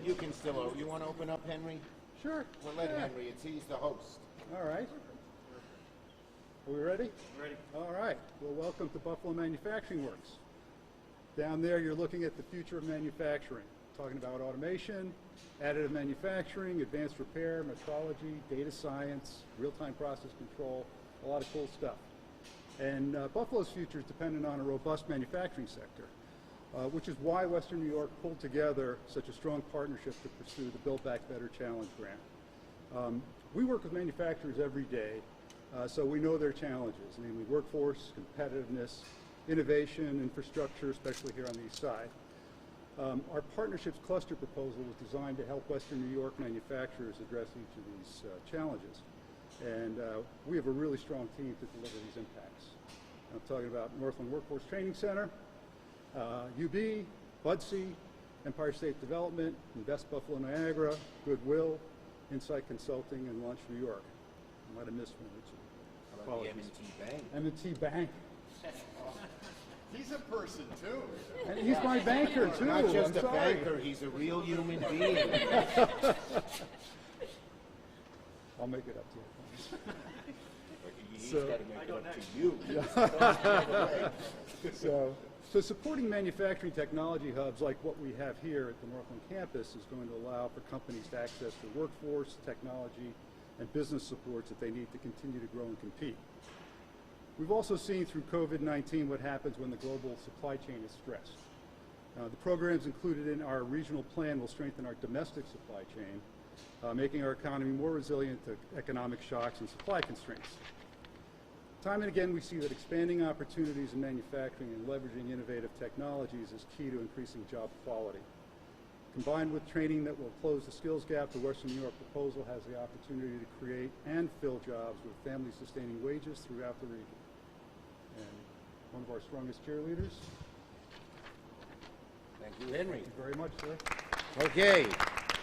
You can still, you want to open up, Henry? Sure. Well, let Henry, he's the host. All right. Are we ready? Ready. All right. Well, welcome to Buffalo Manufacturing Works. Down there, you're looking at the future of manufacturing, talking about automation, additive manufacturing, advanced repair, metrology, data science, real-time process control, a lot of cool stuff. And Buffalo's future is dependent on a robust manufacturing sector, which is why Western New York pulled together such a strong partnership to pursue the Build Back Better Challenge grant. We work with manufacturers every day, so we know their challenges, namely workforce, competitiveness, innovation, infrastructure, especially here on the east side. Our partnerships cluster proposal was designed to help Western New York manufacturers address each of these challenges. And we have a really strong team to deliver these impacts. I'm talking about Northland Workforce Training Center, UB, Budsy, Empire State Development, Invest Buffalo Niagara, Goodwill, Insight Consulting, and Launch New York. I might have missed one or two. How about the M&T Bank? M&T Bank. He's a person too. And he's my banker too. Not just I'm a sorry. banker, he's a real human being. I'll make it up to you. He's So- got to make it up to you. So supporting manufacturing technology hubs like what we have here at the Northland campus is going to allow for companies to access the workforce, technology, and business supports that they need to continue to grow and compete. We've also seen through COVID-19 what happens when the global supply chain is stressed. The programs included in our regional plan will strengthen our domestic supply chain, making our economy more resilient to economic shocks and supply constraints. Time and again, we see that expanding opportunities in manufacturing and leveraging innovative technologies is key to increasing job quality. Combined with training that will close the skills gap, the Western New York proposal has the opportunity to create and fill jobs with family-sustaining wages throughout the region. And one of our strongest cheerleaders. Thank you, Henry. Thank you very much, sir. Okay.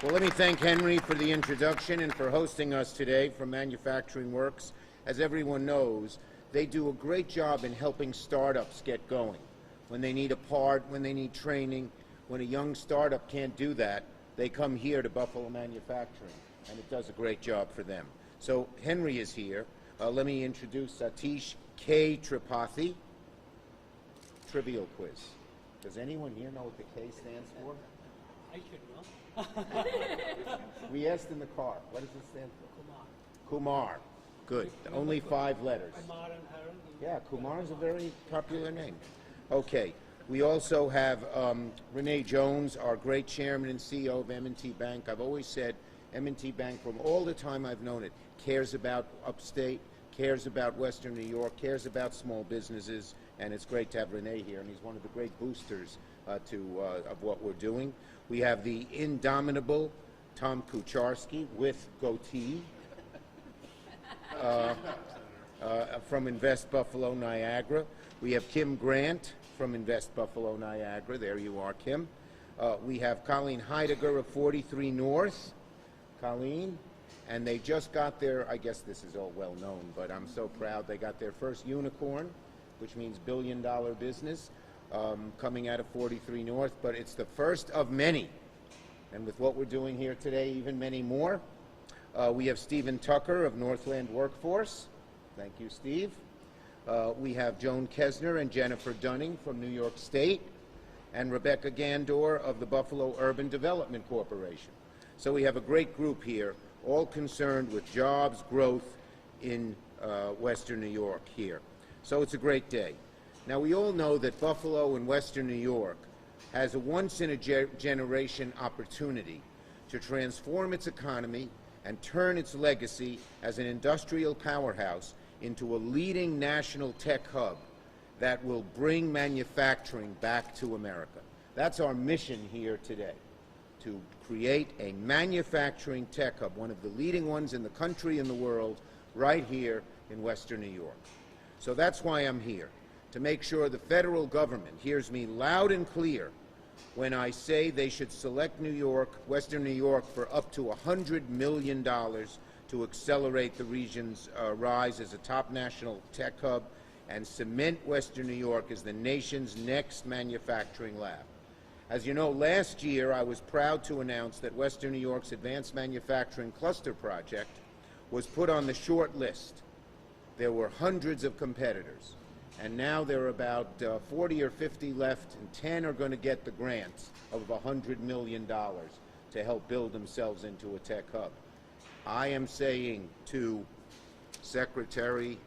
Well, let me thank Henry for the introduction and for hosting us today from Manufacturing Works. As everyone knows, they do a great job in helping startups get going. When they need a part, when they need training, when a young startup can't do that, they come here to Buffalo Manufacturing, and it does a great job for them. So Henry is here. Let me introduce Satish K. Tripathi. Trivial quiz. Does anyone here know what the K stands for? I should know. We asked in the car. What does it stand for? Kumar. Good. Only 5 letters. Kumar and Haran. Yeah, Kumar is a very popular name. Okay. We also have Renee Jones, our great chairman and CEO of M&T Bank. I've always said M&T Bank, from all the time I've known it, cares about upstate, cares about Western New York, cares about small businesses, and it's great to have Renee here, and he's one of the great boosters of what we're doing. We have the indomitable Tom Kucharski with goatee from Invest Buffalo Niagara. We have Kim Grant from Invest Buffalo Niagara. There you are, Kim. We have Colleen Heidegger of 43 North. Colleen. And they just got their, I guess this is all well known, but I'm so proud, they got their first unicorn, which means billion-dollar business, coming out of 43 North, but it's the first of many. And with what we're doing here today, even many more. We have Stephen Tucker of Northland Workforce. Thank you, Steve. We have Joan Kesner and Jennifer Dunning from New York State, and Rebecca Gandor of the Buffalo Urban Development Corporation. So we have a great group here, all concerned with jobs, growth in Western New York here. So it's a great day. Now, we all know that Buffalo and Western New York has a once-in-a-generation opportunity to transform its economy and turn its legacy as an industrial powerhouse into a leading national tech hub that will bring manufacturing back to America. That's our mission here today, to create a manufacturing tech hub, one of the leading ones in the country and the world, right here in Western New York. So that's why I'm here, to make sure the federal government hears me loud and clear when I say they should select New York, Western New York, for up to $100 million to accelerate the region's rise as a top national tech hub and cement Western New York as the nation's next manufacturing lab. As you know, last year I was proud to announce that Western New York's Advanced Manufacturing Cluster Project was put on the short list. There were hundreds of competitors, and now there are about 40 or 50 left, and 10 are going to get the grants of $100 million to help build themselves into a tech hub. I am saying to Secretary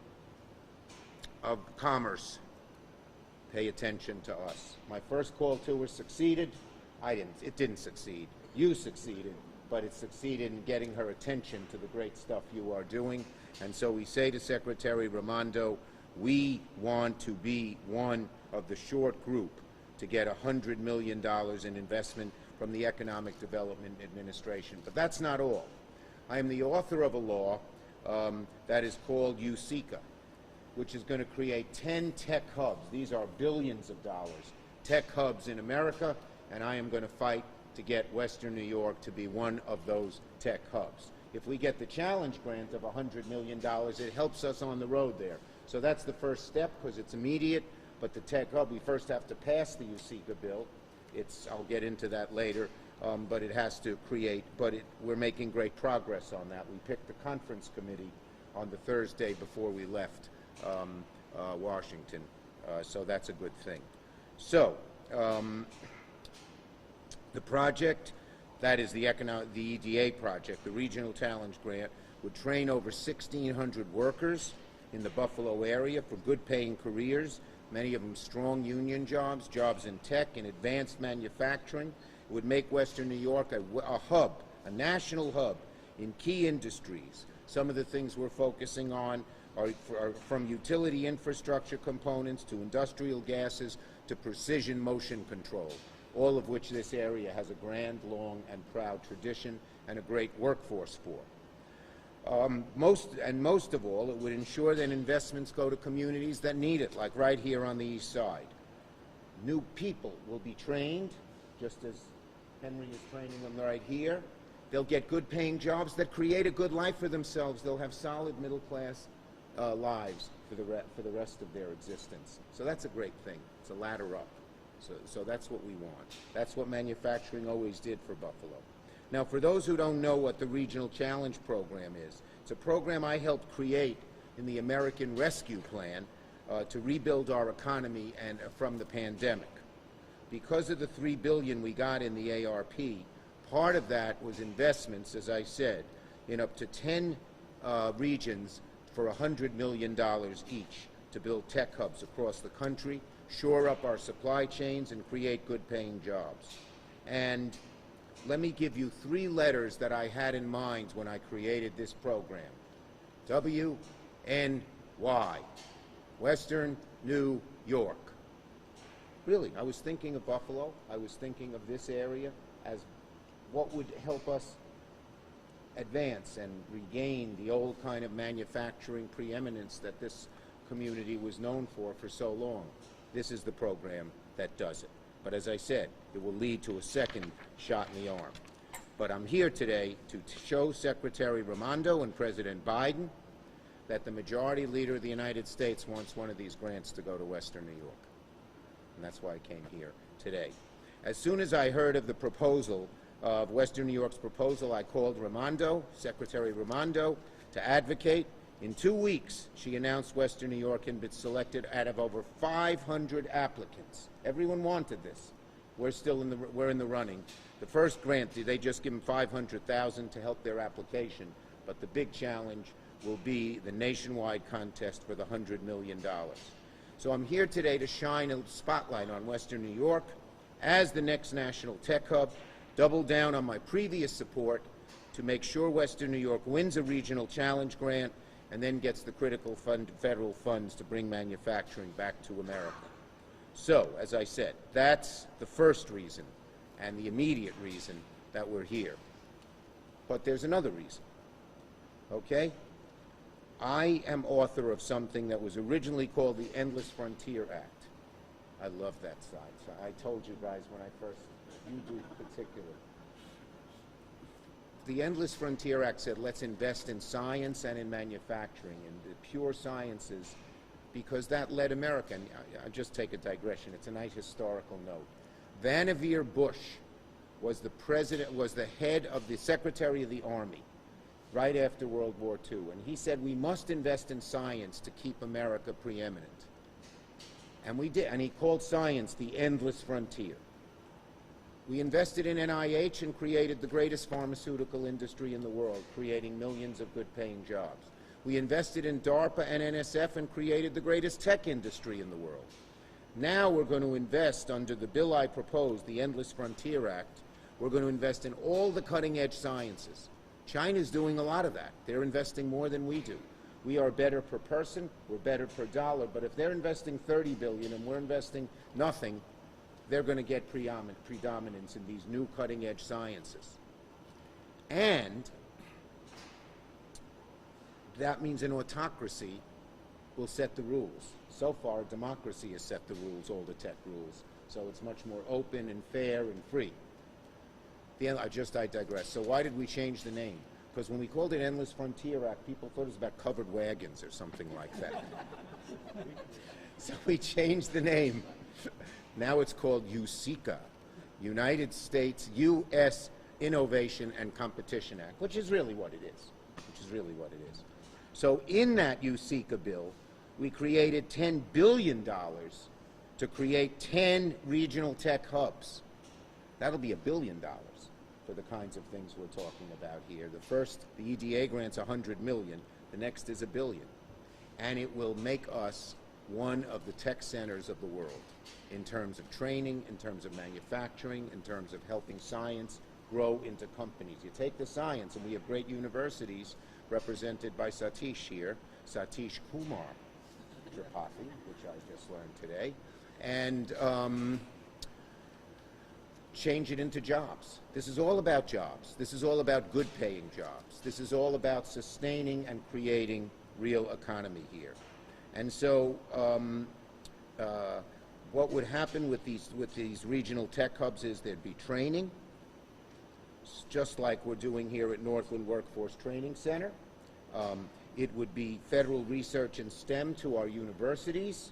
of Commerce, pay attention to us. My first call to her succeeded. It didn't succeed. You succeeded, but it succeeded in getting her attention to the great stuff you are doing. And so we say to Secretary Raimondo, we want to be one of the short group to get $100 million in investment from the Economic Development Administration. But that's not all. I am the author of a law that is called Yusika, which is going to create 10 tech hubs. These are billions of dollars, tech hubs in America, and I am going to fight to get Western New York to be one of those tech hubs. If we get the challenge grant of $100 million, it helps us on the road there. So that's the first step, because it's immediate, but the tech hub, we first have to pass the Yusika Bill. I'll get into that later, but it has to create, we're making great progress on that. We picked the conference committee on the Thursday before we left Washington, so that's a good thing. So, the project, that is the EDA project, the Regional Challenge Grant, would train over 1,600 workers in the Buffalo area for good-paying careers, many of them strong union jobs, jobs in tech and advanced manufacturing. It would make Western New York a hub, a national hub in key industries. Some of the things we're focusing on are from utility infrastructure components to industrial gases to precision motion control, all of which this area has a grand, long, and proud tradition and a great workforce for. Most of all, it would ensure that investments go to communities that need it, like right here on the east side. New people will be trained, just as Henry is training them right here. They'll get good-paying jobs that create a good life for themselves. They'll have solid middle-class lives for the rest of their existence. So that's a great thing. It's a ladder up. So that's what we want. That's what manufacturing always did for Buffalo. Now, for those who don't know what the Regional Challenge Program is, it's a program I helped create in the American Rescue Plan to rebuild our economy and from the pandemic. Because of the $3 billion we got in the ARP, part of that was investments, as I said, in up to 10 regions for $100 million each to build tech hubs across the country, shore up our supply chains, and create good-paying jobs. And let me give you 3 letters that I had in mind when I created this program. W-N-Y, Western New York. Really, I was thinking of Buffalo. I was thinking of this area as what would help us advance and regain the old kind of manufacturing preeminence that this community was known for so long. This is the program that does it. But as I said, it will lead to a second shot in the arm. But I'm here today to show Secretary Raimondo and President Biden that the majority leader of the United States wants one of these grants to go to Western New York. And that's why I came here today. As soon as I heard of the proposal, of Western New York's proposal, I called Raimondo, Secretary Raimondo, to advocate. In 2 weeks, she announced Western New York had been selected out of over 500 applicants. Everyone wanted this. We're in the running. The first grant, they just give them $500,000 to help their application, but the big challenge will be the nationwide contest for the $100 million. So I'm here today to shine a spotlight on Western New York as the next national tech hub, double down on my previous support to make sure Western New York wins a regional challenge grant and then gets the critical federal funds to bring manufacturing back to America. So, as I said, that's the first reason and the immediate reason that we're here. But there's another reason, okay? I am author of something that was originally called the Endless Frontier Act. I love that side. So I told you guys when I first, you do particular. The Endless Frontier Act said let's invest in science and in manufacturing and the pure sciences, because that led America. And I'll just take a digression. It's a nice historical note. Vannevar Bush was the president, was the head of the Secretary of the Army right after World War II, and he said we must invest in science to keep America preeminent. And we did, and he called science the endless frontier. We invested in NIH and created the greatest pharmaceutical industry in the world, creating millions of good-paying jobs. We invested in DARPA and NSF and created the greatest tech industry in the world. Now we're going to invest under the bill I proposed, the Endless Frontier Act. We're going to invest in all the cutting-edge sciences. China's doing a lot of that. They're investing more than we do. We are better per person, we're better per dollar, but if they're investing $30 billion and we're investing nothing, they're going to get predominance in these new cutting-edge sciences. And that means an autocracy will set the rules. So far, democracy has set the rules, all the tech rules. So it's much more open and fair and free. I digress. So why did we change the name? Because when we called it Endless Frontier Act, people thought it was about covered wagons or something like that. So we changed the name. Now it's called Yusika, United States U.S. Innovation and Competition Act, which is really what it is. So in that Yusika bill, we created $10 billion to create 10 regional tech hubs. That'll be $1 billion for the kinds of things we're talking about here. The first, the EDA grant's $100 million. The next is $1 billion. And it will make us one of the tech centers of the world in terms of training, in terms of manufacturing, in terms of helping science grow into companies. You take the science, and we have great universities represented by Satish here, Satish Kumar Tripathi, which I just learned today, and change it into jobs. This is all about jobs. This is all about good-paying jobs. This is all about sustaining and creating real economy here. And so what would happen with these regional tech hubs is there'd be training, just like we're doing here at Northland Workforce Training Center. It would be federal research in STEM to our universities,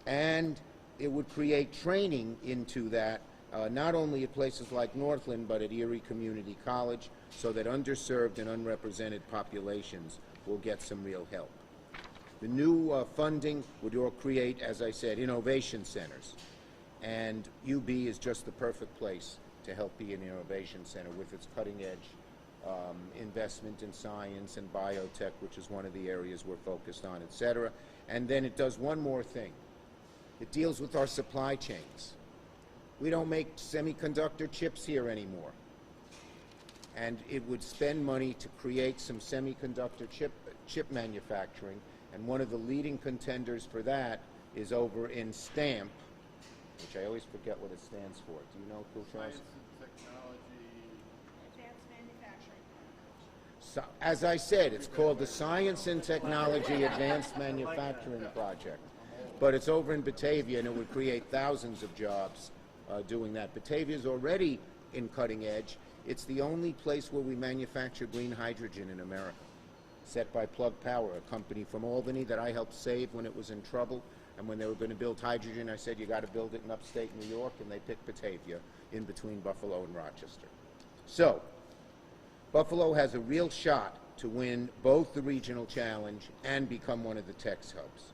and it would create training into that, not only at places like Northland, but at Erie Community College, so that underserved and unrepresented populations will get some real help. The new funding would all create, as I said, innovation centers, and UB is just the perfect place to help be an innovation center with its cutting-edge investment in science and biotech, which is one of the areas we're focused on, et cetera. And then it does one more thing. It deals with our supply chains. We don't make semiconductor chips here anymore. And it would spend money to create some semiconductor chip manufacturing, and one of the leading contenders for that is over in STAMP, which I always forget what it stands for. Do you know, Kulchas? Science and Technology. Advanced Manufacturing. So, as I said, it's called the Science and Technology Advanced Manufacturing Project. But it's over in Batavia, and it would create thousands of jobs doing that. Batavia is already in cutting edge. It's the only place where we manufacture green hydrogen in America, set by Plug Power, a company from Albany that I helped save when it was in trouble. And when they were going to build hydrogen, I said, you got to build it in upstate New York, and they picked Batavia in between Buffalo and Rochester. So, Buffalo has a real shot to win both the regional challenge and become one of the tech hubs.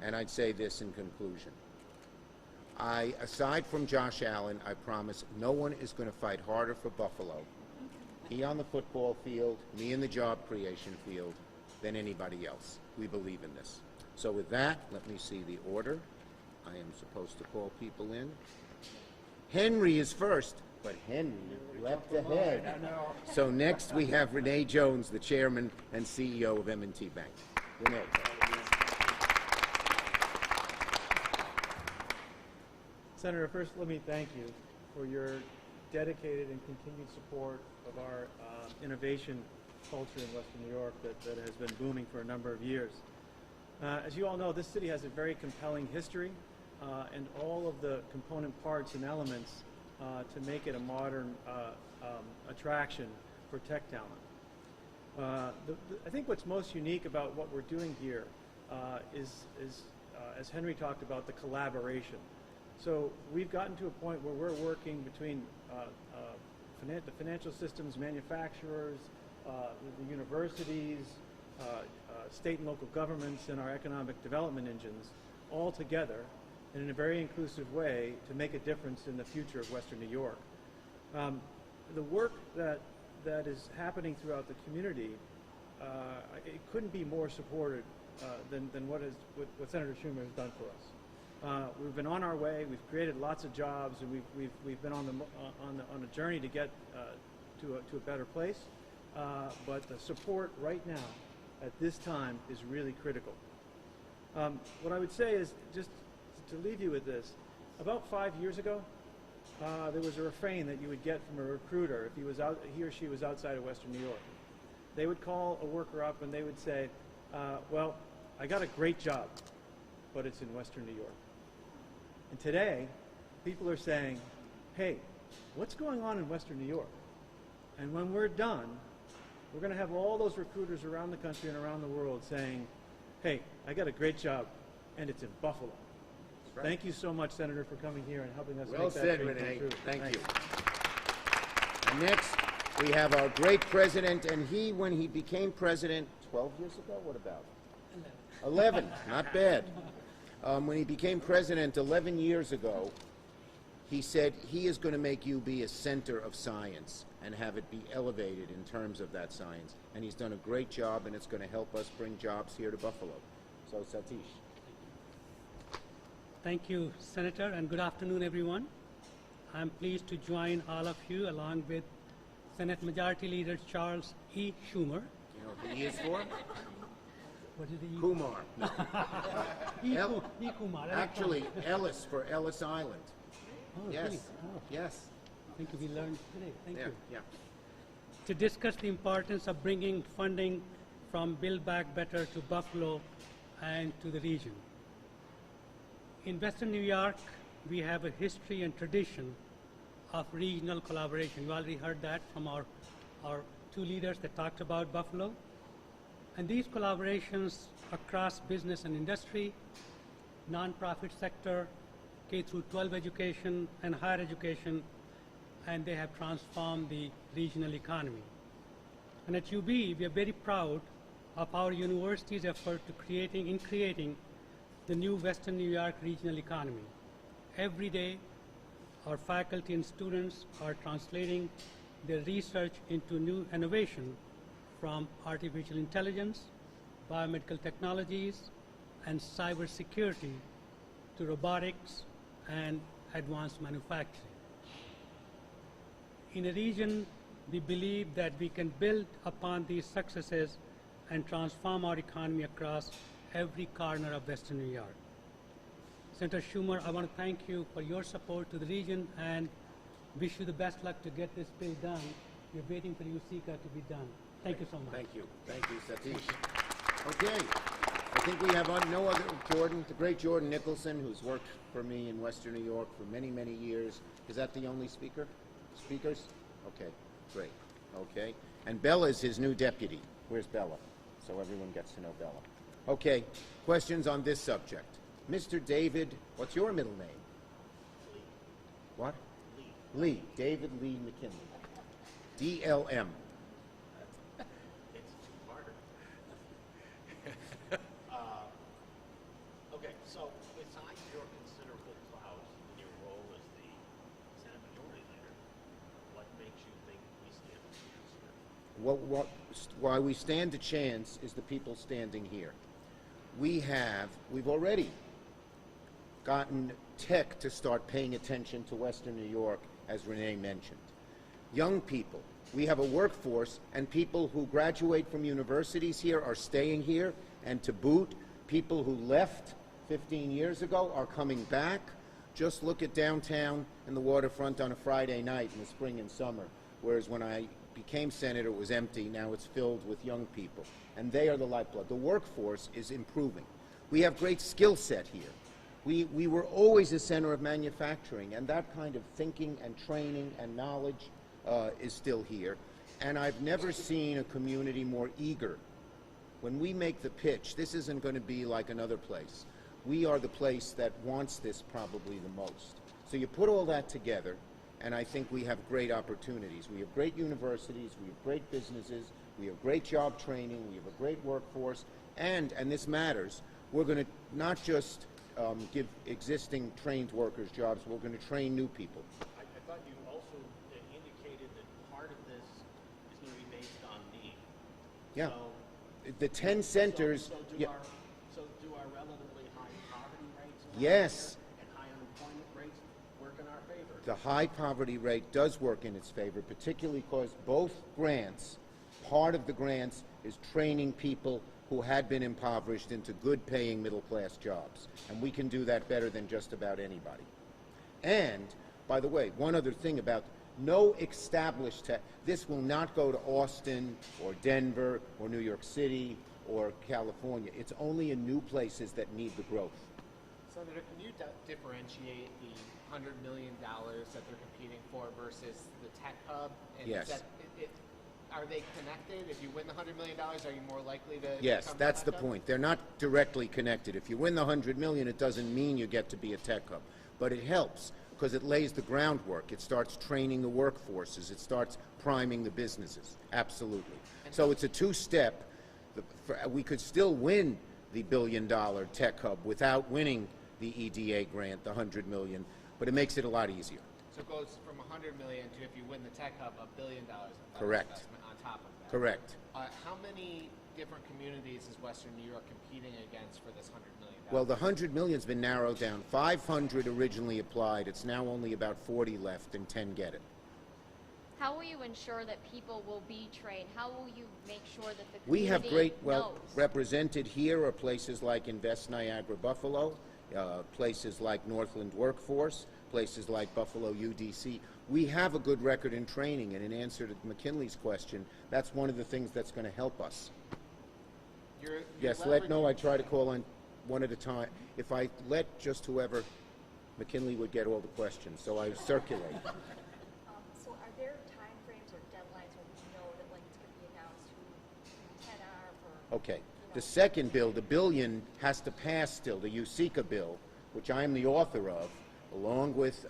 And I'd say this in conclusion. Aside from Josh Allen, I promise no one is going to fight harder for Buffalo, he on the football field, me in the job creation field, than anybody else. We believe in this. So with that, let me see the order. I am supposed to call people in. Henry is first, but Henry leapt ahead. So next we have Renee Jones, the chairman and CEO of M&T Bank. Renee. Senator, first let me thank you for your dedicated and continued support of our innovation culture in Western New York that has been booming for a number of years. As you all know, this city has a very compelling history and all of the component parts and elements to make it a modern attraction for tech talent. I think what's most unique about what we're doing here is as Henry talked about, the collaboration. So we've gotten to a point where we're working between the financial systems, manufacturers, the universities, state and local governments, and our economic development engines all together in a very inclusive way to make a difference in the future of Western New York. The work that is happening throughout the community, it couldn't be more supported than what Senator Schumer has done for us. We've been on our way. We've created lots of jobs, and we've been on a journey to get to a better place. But the support right now, at this time, is really critical. What I would say is, just to leave you with this, about 5 years ago, there was a refrain that you would get from a recruiter if he or she was outside of Western New York. They would call a worker up and they would say, well, I got a great job, but it's in Western New York. And today, people are saying, hey, what's going on in Western New York? And when we're done, we're going to have all those recruiters around the country and around the world saying, hey, I got a great job, and it's in Buffalo. Right. Thank you so much, Senator, for coming here and helping us Well make that said, dream come Renee. true. Thank you. And next, we have our great president, and when he became president 12 years ago, what about? 11, not bad. When he became president 11 years ago, he said he is going to make UB a center of science and have it be elevated in terms of that science. And he's done a great job, and it's going to help us bring jobs here to Buffalo. So, Satish. Thank you, Senator, and good afternoon, everyone. I'm pleased to join all of you along with Senate Majority Leader Charles E. Schumer. You know what the E is for? What is the E? Kumar. E. Kumar. Actually, Ellis for Ellis Island. Oh, Yes. really? Oh, Yes. thank you. We learned today. Thank Yeah. you. Yeah. To discuss the importance of bringing funding from Build Back Better to Buffalo and to the region. In Western New York, we have a history and tradition of regional collaboration. You already heard that from our two leaders that talked about Buffalo. And these collaborations across business and industry, nonprofit sector, K through 12 education and higher education, and they have transformed the regional economy. And at UB, we are very proud of our university's effort to creating the new Western New York regional economy. Every day, our faculty and students are translating their research into new innovation from artificial intelligence, biomedical technologies, and cybersecurity to robotics and advanced manufacturing. In a region, we believe that we can build upon these successes and transform our economy across every corner of Western New York. Senator Schumer, I want to thank you for your support to the region and wish you the best luck to get this bill done. We're waiting for Yusika to be done. Thank you so much. Thank you. Thank you, Satish. Okay. I think we have no other Jordan, the great Jordan Nicholson, who's worked for me in Western New York for many, many years. Is that the only speaker? Speakers? Okay, great. Okay. And Bella is his new deputy. Where's Bella? So everyone gets to know Bella. Okay. Questions on this subject? Mr. David, what's your middle name? Lee. What? Lee. David Lee McKinley. DLM. It's two-parter. Okay, so besides your considerable clout in your role as the Senate Majority Leader, what makes you think we stand a chance here? Why we stand a chance is the people standing here. We've already gotten tech to start paying attention to Western New York, as Renee mentioned. Young people, we have a workforce, and people who graduate from universities here are staying here, and to boot, people who left 15 years ago are coming back. Just look at downtown and the waterfront on a Friday night in the spring and summer, whereas when I became senator, it was empty. Now it's filled with young people, and they are the lifeblood. The workforce is improving. We have great skill set here. We were always a center of manufacturing, and that kind of thinking and training and knowledge is still here. And I've never seen a community more eager. When we make the pitch, this isn't going to be like another place. we are the place that wants this probably the most. So you put all that together, and I think we have great opportunities. We have great universities, we have great businesses, we have great job training, we have a great workforce, and this matters, we're going to not just give existing trained workers jobs, we're going to train new people. I thought you also indicated that part of this is going to be based on need. Yeah. So, The 10 centers... So do, yeah. do our relatively high poverty rates around Yes. here and high unemployment rates work in our favor? The high poverty rate does work in its favor, particularly because both grants, part of the grants is training people who had been impoverished into good paying middle class jobs. And we can do that better than just about anybody. And, by the way, one other thing about no established this will not go to Austin or Denver or New York City or California. It's only in new places that need the growth. Senator, can you differentiate the $100 million that they're competing for versus the tech hub? And Yes. Are they connected? If you win the $100 million, are you more likely to Yes, become that's a the tech hub? point. They're not directly connected. If you win the $100 million, it doesn't mean you get to be a tech hub. But it helps because it lays the groundwork. It starts training the workforces. It starts priming the businesses. Absolutely. So it's a two-step. We could still win the billion-dollar tech hub without winning the EDA grant, the $100 million, but it makes it a lot easier. So it goes from $100 million to, if you win the tech hub, $1 billion of Correct. investment on top of that. Correct. How many different communities is Western New York competing against for this $100 million? Well, the $100 million's been narrowed down. 500 originally applied. It's now only about 40 left, and 10 get it. How will you ensure that people will be trained? How will you make sure that the community We have great, well, knows? represented here are places like Invest Niagara Buffalo, places like Northland Workforce, places like Buffalo UDC. We have a good record in training, and in answer to McKinley's question, that's one of the things that's going to help us. You're Yes, leveraging- I try to call on one at a time. If I let just whoever, McKinley would get all the questions, so I circulate. So are there timeframes or deadlines when we know that like it's going to be announced who 10 are for? Okay. The second bill, the billion, has to pass still, the Yusika Bill, which I am the author of, along with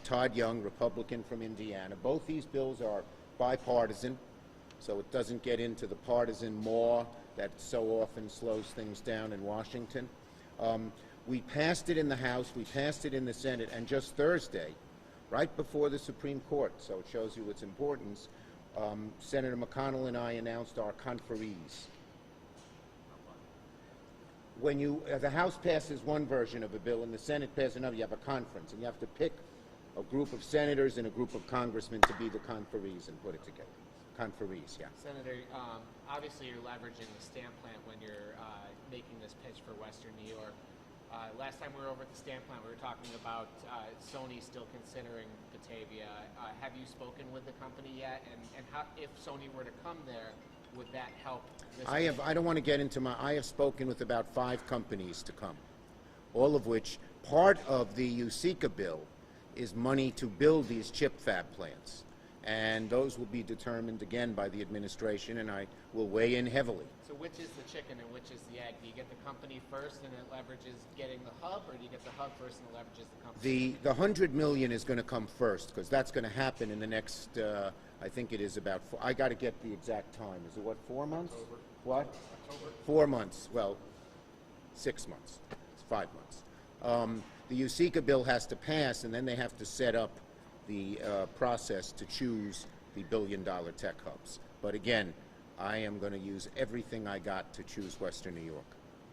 Todd Young, Republican from Indiana. Both these bills are bipartisan, so it doesn't get into the partisan maw that so often slows things down in Washington. We passed it in the House, we passed it in the Senate, and just Thursday, right before the Supreme Court, so it shows you its importance, Senator McConnell and I announced our conferees. When the House passes one version of a bill and the Senate passes another, you have a conference, and you have to pick a group of senators and a group of congressmen to be the conferees and put it together. Conferees, yeah. Senator, obviously you're leveraging the stamp plant when you're making this pitch for Western New York. Last time we were over at the stamp plant, we were talking about Sony still considering Batavia. Have you spoken with the company yet? And how, if Sony were to come there, would that help? I don't want to get into I have spoken with about 5 companies to come, all of which part of the Yusika bill is money to build these chip fab plants. And those will be determined again by the administration, and I will weigh in heavily. So which is the chicken and which is the egg? Do you get the company first and it leverages getting the hub, or do you get the hub first and it leverages the company? The $100 million is going to come first, because that's going to happen in the next, I think it is about, I got to get the exact time. Is it what, 4 months? October. What? October. 4 months. Well, 6 months. It's 5 months. The Yusika bill has to pass, and then they have to set up the process to choose the billion-dollar tech hubs. But again, I am going to use everything I got to choose Western New York.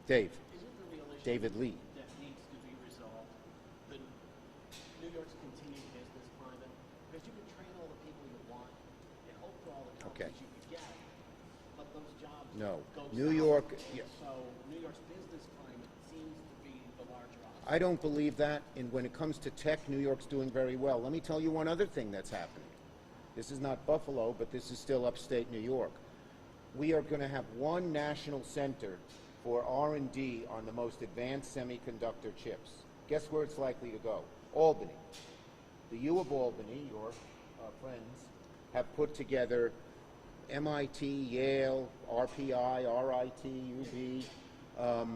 Dave. Isn't the real issue David Lee. that needs to be resolved the New York's continued business climate? Because you can train all the people you want and hope for all the Okay. companies you can get, but those jobs No. go New south. York, yeah. So New York's business climate seems to be the larger obstacle. I don't believe that. And when it comes to tech, New York's doing very well. Let me tell you one other thing that's happening. This is not Buffalo, but this is still upstate New York. We are going to have one national center for R&D on the most advanced semiconductor chips. Guess where it's likely to go? Albany. The U of Albany, your friends, have put together MIT, Yale, RPI, RIT, UB,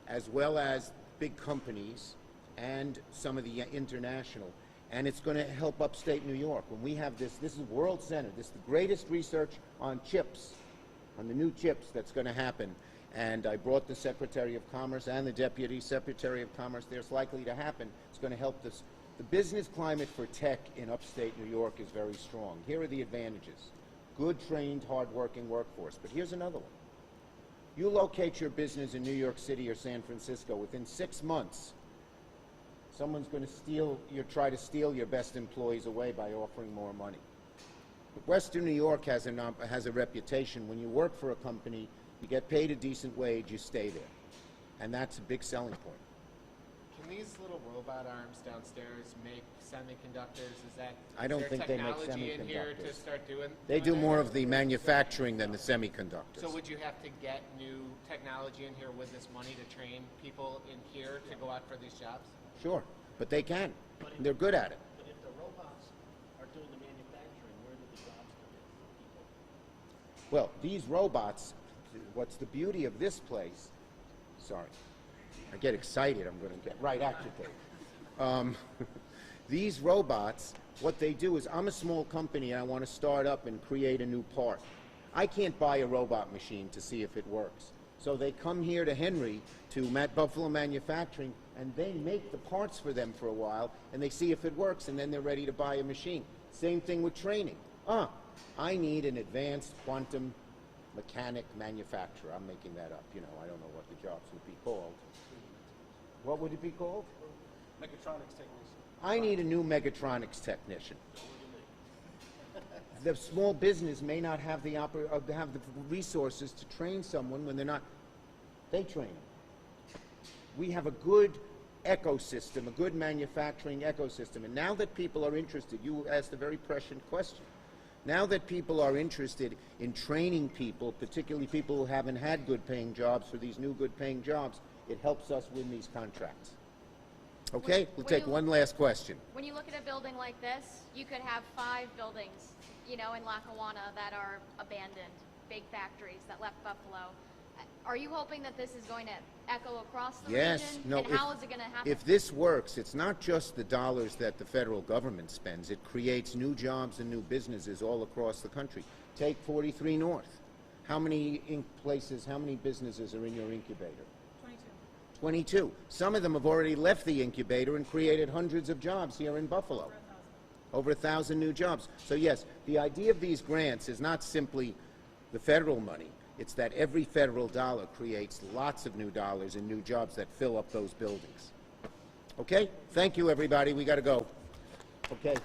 as well as big companies and some of the international. And it's going to help upstate New York. When we have this is World Center. This is the greatest research on chips, on the new chips that's going to happen. And I brought the Secretary of Commerce and the Deputy Secretary of Commerce there. It's likely to happen. It's going to help this. The business climate for tech in upstate New York is very strong. Here are the advantages. Good, trained, hard-working workforce. But here's another one. You locate your business in New York City or San Francisco. Within 6 months, someone's going to try to steal your best employees away by offering more money. But Western New York has a reputation. When you work for a company, you get paid a decent wage, you stay there. And that's a big selling point. Can these little robot arms downstairs make semiconductors? I don't think they make technology in here to semiconductors. start doing? They do more of the manufacturing than the semiconductors. So would you have to get new technology in here with this money to train people in here to go out for these jobs? Sure, but they can. They're good at it. But if the robots are doing the manufacturing, where do the jobs come in for people? Well, these robots, what's the beauty of this place? Sorry, I get excited. I'm going to get right at you, Dave. These robots, what they do is, I'm a small company and I want to start up and create a new part. I can't buy a robot machine to see if it works. So they come here to Henry, to Buffalo Manufacturing, and they make the parts for them for a while, and they see if it works, and then they're ready to buy a machine. Same thing with training. I need an advanced quantum mechanic manufacturer. I'm making that up. I don't know what the jobs would be called. What would it be called? Mechatronics technician. I need a new mechatronics technician. The small business may not have the resources to train someone when they're not. They train them. We have a good ecosystem, a good manufacturing ecosystem. And now that people are interested, you asked a very prescient question. Now that people are interested in training people, particularly people who haven't had good-paying jobs, for these new good-paying jobs, it helps us win these contracts. Okay, we'll take one last question. When you look at a building like this, you could have 5 buildings, in Lackawanna that are abandoned, big factories that left Buffalo. Are you hoping that this is going to echo across the region? No. And how is it going to happen? If this works, it's not just the dollars that the federal government spends. It creates new jobs and new businesses all across the country. Take 43 North. How many businesses are in your incubator? 22. Some of them have already left the incubator and created hundreds of jobs here in Buffalo. Over 1,000 new jobs. So yes, the idea of these grants is not simply the federal money. It's that every federal dollar creates lots of new dollars and new jobs that fill up those buildings. Okay? Thank you, everybody. We got to go. Okay.